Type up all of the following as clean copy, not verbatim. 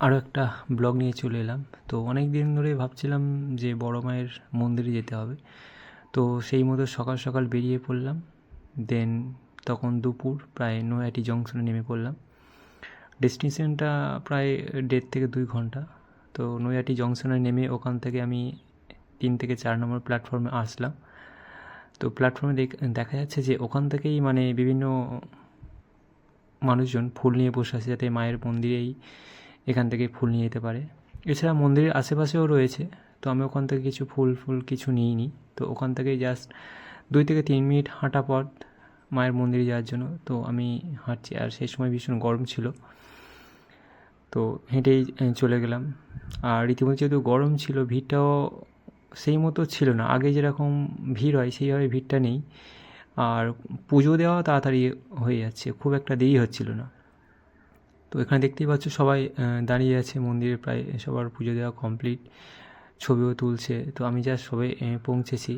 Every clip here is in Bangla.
আরও একটা ব্লগ নিয়ে চলে এলাম। তো অনেক দিন ধরে ভাবছিলাম যে বড় মায়ের মন্দিরে যেতে হবে। তো সেই মতো সকাল সকাল বেরিয়ে পড়লাম। দেন তখন দুপুর, প্রায় নৈহাটি জংশনে নেমে পড়লাম। ডেস্টিনেশনটা প্রায় 1.5 থেকে 2 ঘন্টা। তো নৈহাটি জংশনে নেমে ওখান থেকে আমি 3 থেকে 4 নম্বর প্ল্যাটফর্মে আসলাম। তো প্ল্যাটফর্মে দেখা যাচ্ছে যে ওখান থেকেই মানে বিভিন্ন মানুষজন ফুল নিয়ে বসে আছে, যাতে মায়ের মন্দিরেই এখান থেকে ফুল নিয়ে যেতে পারে। এছাড়া মন্দিরের আশেপাশেও রয়েছে, তো আমি ওখান থেকে কিছু ফুল কিছু নিইনি। তো ওখান থেকেই জাস্ট 2 থেকে 3 মিনিট হাঁটা পথ মায়ের মন্দিরে যাওয়ার জন্য। তো আমি হাঁটছি, আর সেই সময় ভীষণ গরম ছিল, তো হেঁটেই চলে গেলাম। আর রীতিমতো যেহেতু গরম ছিল, ভিড়টাও সেই মতো ছিল না। আগে যেরকম ভিড় হয় সেইভাবে ভিড়টা নেই। আর পুজো দেওয়া তাড়াতাড়ি হয়ে যাচ্ছে, খুব একটা দেরি হচ্ছিল না। তো এখানে দেখতেই পাচ্ছ সবাই দাঁড়িয়ে আছে মন্দিরে, প্রায় সবার পুজো দেওয়া কমপ্লিট, ছবিও তুলছে। তো আমি জাস্ট সবে পৌঁছেছি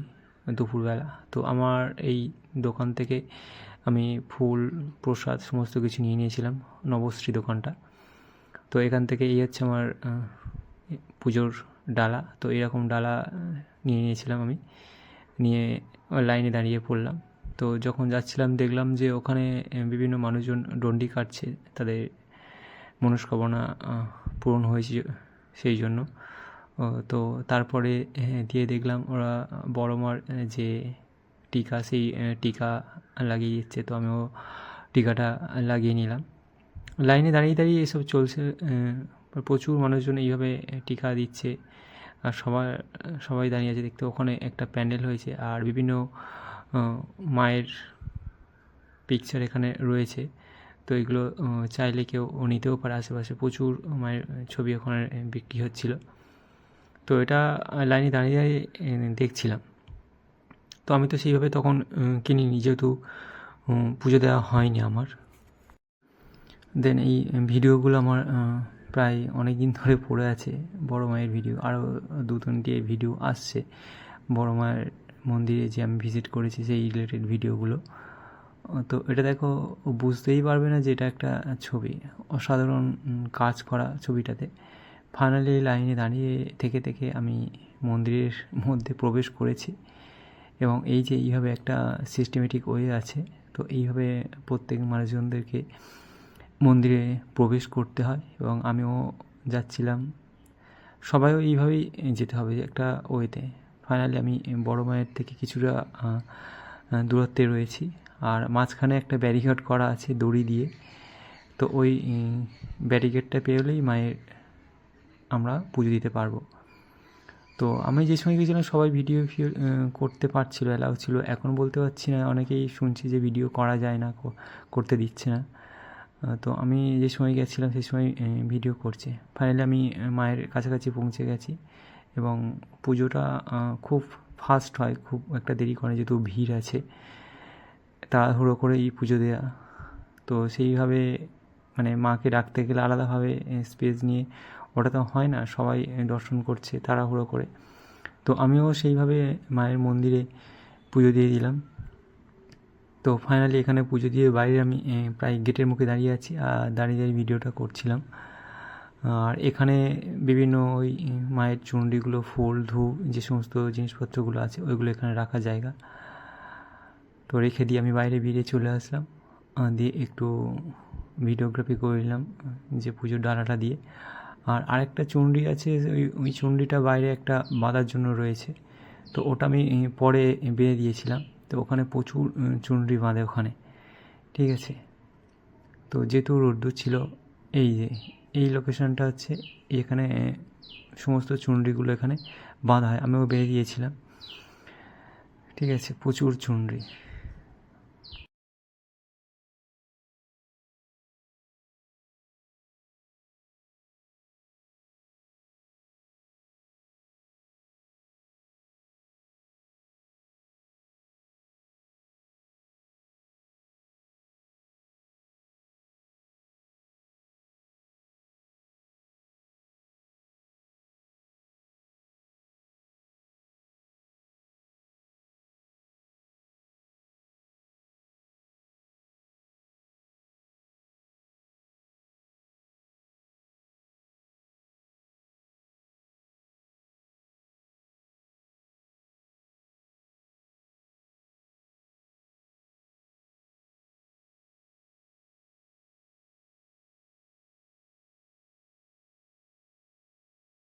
দুপুরবেলা। তো আমার এই দোকান থেকে আমি ফুল, প্রসাদ সমস্ত কিছু নিয়ে নিয়েছিলাম, নবশ্রী দোকানটা। তো এখান থেকে এই হচ্ছে আমার পুজোর ডালা। তো এরকম ডালা নিয়ে নিয়েছিলাম আমি, নিয়ে লাইনে দাঁড়িয়ে পড়লাম। তো যখন যাচ্ছিলাম দেখলাম যে ওখানে বিভিন্ন মানুষজন ডন্ডি কাটছে, তাদের মনস্কামনা পূরণ হয়েছে সেই জন্য। তো তারপরে দিয়ে দেখলাম ওরা বড় মার যে টিকা, সেই টিকা লাগিয়ে দিচ্ছে। তো আমিও টিকাটা লাগিয়ে নিলাম। লাইনে দাঁড়িয়ে দাঁড়িয়ে এসব চলছে, প্রচুর মানুষজন এইভাবে টিকা দিচ্ছে। আর সবাই দাঁড়িয়ে আছে দেখতে। ওখানে একটা প্যান্ডেল হয়েছে, আর বিভিন্ন মায়ের পিকচার এখানে রয়েছে। তো এগুলো চাইলে কেউ নিতেও পারে। আশেপাশে প্রচুর মায়ের ছবি ওখানে বিক্রি হচ্ছিল। তো এটা লাইনে দাঁড়িয়ে দাঁড়িয়ে দেখছিলাম। তো আমি তো সেইভাবে তখন কিনিনি, যেহেতু পুজো দেওয়া হয়নি আমার। দেন এই ভিডিওগুলো আমার প্রায় অনেক দিন ধরে পড়ে আছে, বড় মায়ের ভিডিও। আরও 2-3টি ভিডিও আসছে বড় মায়ের মন্দিরে যে আমি ভিজিট করেছি সেই রিলেটেড ভিডিওগুলো। তো এটা দেখো, বুঝতেই পারবে না যে এটা একটা ছবি। অসাধারণ কাজ করা ছবিটাতে। ফাইনালি লাইনে দাঁড়িয়ে থেকে থেকে আমি মন্দিরের মধ্যে প্রবেশ করেছি। এবং এই যে এইভাবে একটা সিস্টেমেটিক ওয়ে আছে, তো এইভাবে প্রত্যেক মানুষজনদেরকে মন্দিরে প্রবেশ করতে হয়, এবং আমিও যাচ্ছিলাম। সবাইও এইভাবেই যেতে হবে একটা ওয়েতে। ফাইনালি আমি বড় মায়ের থেকে কিছুটা দূরত্বে রয়েছি, আর মাঝখানে একটা ব্যারিকেড করা আছে দড়ি দিয়ে। তো ওই ব্যারিকেডটা পেরোলেই মায়ের আমরা পুজো দিতে পারবো। তো আমি যে সময় গিয়েছিলাম সবাই ভিডিও করতে পারছিল, অ্যালাউ ছিল। এখন বলতে পারছি না, অনেকেই শুনছি যে ভিডিও করা যায় না, করতে দিচ্ছে না। তো আমি যে সময় গেছিলাম সেই সময় ভিডিও করছে। ফাইনালি আমি মায়ের কাছাকাছি পৌঁছে গেছি, এবং পুজোটা খুব ফাস্ট হয়, খুব একটা দেরি করে, যেহেতু ভিড় আছে, তাড়াহুড়ো করেই পুজো দেওয়া। তো সেইভাবে মানে মাকে ডাকতে গেলে আলাদাভাবে স্পেস নিয়ে ওটা তো হয় না, সবাই দর্শন করছে তাড়াহুড়ো করে। তো আমিও সেইভাবে মায়ের মন্দিরে পুজো দিয়ে দিলাম। তো ফাইনালি এখানে পুজো দিয়ে বাইরে আমি প্রায় গেটের মুখে দাঁড়িয়ে আছি, আর দাঁড়িয়ে ভিডিওটা করছিলাম। আর এখানে বিভিন্ন ওই মায়ের চুনরিগুলো, ফুল, ধূপ, যে সমস্ত জিনিসপত্রগুলো আছে ওইগুলো এখানে রাখার জায়গা। তো রেখে দিয়ে আমি বাইরে বেরিয়ে চলে আসলাম, দিয়ে একটু ভিডিওগ্রাফি করে নিলাম যে পুজোর ডালাটা দিয়ে। আর আরেকটা চুনরি আছে, ওই চুনরিটা বাইরে একটা বাঁধার জন্য রয়েছে। তো ওটা আমি পরে বেঁধে দিয়েছিলাম। তো ওখানে প্রচুর চুনরি বাঁধে ওখানে, ঠিক আছে। তো যেহেতু রোদ্দুর ছিল, এই যে এই লোকেশনটা হচ্ছে, এখানে সমস্ত চুনরিগুলো এখানে বাঁধা হয়, আমিও বেঁধে দিয়েছিলাম, ঠিক আছে। প্রচুর চুনরি।